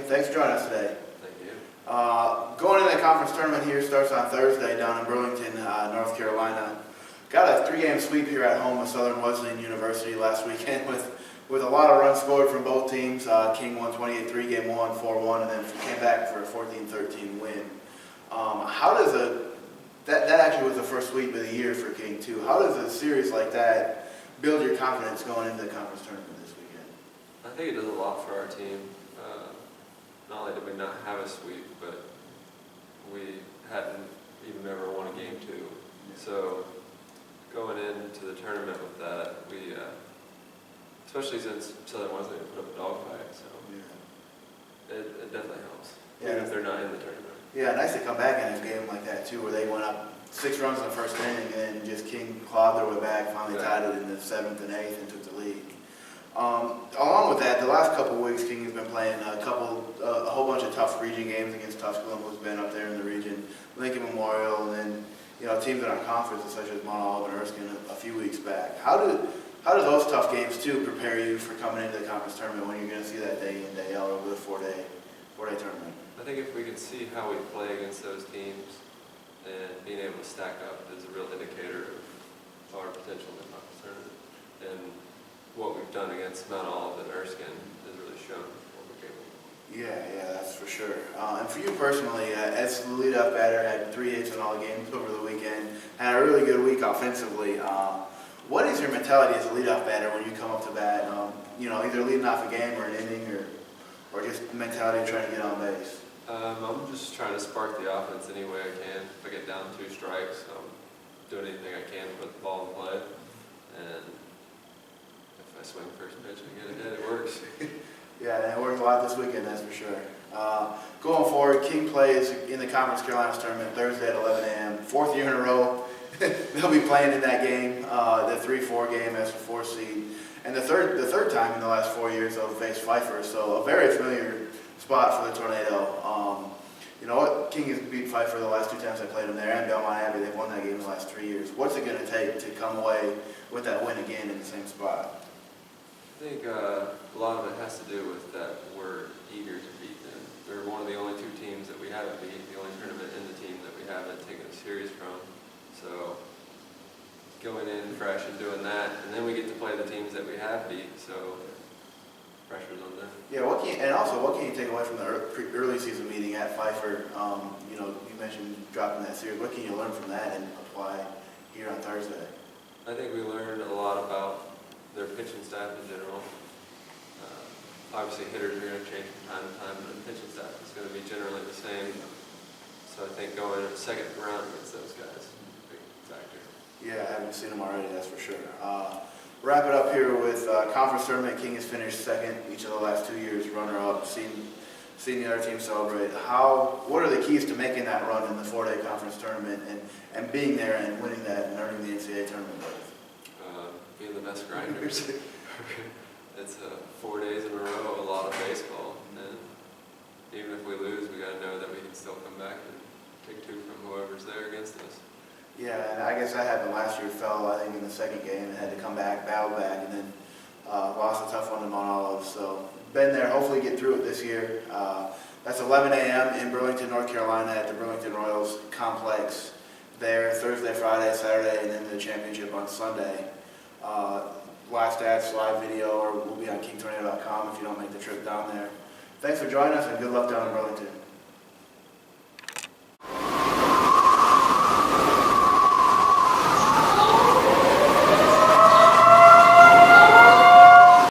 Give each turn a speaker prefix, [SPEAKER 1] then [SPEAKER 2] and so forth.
[SPEAKER 1] Thanks for joining us today.
[SPEAKER 2] Thank you.
[SPEAKER 1] Going into the conference tournament here starts on Thursday down in Burlington, North Carolina. Got a 3-game sweep here at home with Southern Wesleyan University last weekend with a lot of runs scored from both teams. King won 28-3, game 1, 4-1, and then came back for a 14-13 win. How does that actually was the first sweep of the year for King too. How does a series like that build your confidence going into the conference tournament this weekend?
[SPEAKER 2] I think it does a lot for our team. Not only did we not have a sweep, but we hadn't even ever won a game 2. So going into the tournament with that, we, especially since Southern Wesleyan put up a dogfight, so it definitely helps. Even if they're not in the tournament.
[SPEAKER 1] Yeah, nice to come back in a game like that too, where they went up 6 runs in the first inning and then just King clawed their way back, finally tied it in the 7th and 8th and took the lead. Along with that, the last couple of weeks, King has been playing a whole bunch of tough region games against Tusculum, who's been up there in the region, Lincoln Memorial, and then teams in our conference such as Mount Olive and Erskine a few weeks back. How do those tough games too prepare you for coming into the conference tournament when you're going to see that day in day out over the 4-day tournament?
[SPEAKER 2] I think if we can see how we play against those teams and being able to stack up is a real indicator of our potential in the conference tournament. And what we've done against Mount Olive and Erskine has really shown what we're capable of.
[SPEAKER 1] Yeah, that's for sure. And for you personally, as the leadoff batter, had 3 hits in all the games over the weekend, had a really good week offensively. What is your mentality as a leadoff batter when you come up to bat? Either leading off a game or an inning, or just the mentality of trying to get on base.
[SPEAKER 2] I'm just trying to spark the offense any way I can. If I get down 2 strikes, I'm doing anything I can to put the ball in play. And if I swing first pitch and get ahead, it works.
[SPEAKER 1] Yeah, it worked a lot this weekend, that's for sure. Going forward, King plays in the Conference Carolinas tournament Thursday at 11 a.m. 4th year in a row. They'll be playing in that game, the 3-4 game as the 4th seed. And the third time in the last 4 years they'll face Pfeiffer, so a very familiar spot for the Tornado. King has beat Pfeiffer the last 2 times I played them there, and Belmont Abbey. They've won that game in the last 3 years. What's it going to take to come away with that win again in the same spot?
[SPEAKER 2] I think a lot of it has to do with that we're eager to beat them. They're one of the only 2 teams that we haven't beat, the only tournament in the team that we haven't taken a series from. So going in fresh and doing that, and then we get to play the teams that we have beat, so pressure's on them.
[SPEAKER 1] Yeah, what can you take away from the early season meeting at Pfeiffer? You mentioned dropping that series. What can you learn from that and apply here on Thursday?
[SPEAKER 2] I think we learned a lot about their pitching staff in general. Obviously hitters are going to change from time to time, but the pitching staff is going to be generally the same. So I think going second round against those guys is a big factor. Yeah,
[SPEAKER 1] I haven't seen them already, that's for sure. Wrap it up here with conference tournament. King has finished second each of the last 2 years, runner-up, seen the other team celebrate. What are the keys to making that run in the 4-day conference tournament and being there and winning that and earning the NCAA tournament berth?
[SPEAKER 2] Being the best grinders. It's 4 days in a row of a lot of baseball, and even if we lose, we got to know that we can still come back and take 2 from whoever's there against us.
[SPEAKER 1] Yeah, and I guess I happened last year. Fell, I think, in the 2nd game and had to come back, battle back, and then lost a tough one to Mount Olive. So been there. Hopefully get through it this year. That's 11 a.m. in Burlington, North Carolina at the Burlington Royals complex there, Thursday, Friday, Saturday, and then the championship on Sunday. Live stats, live video, or we'll be on KingTornado.com if you don't make the trip down there. Thanks for joining us, and good luck down in Burlington.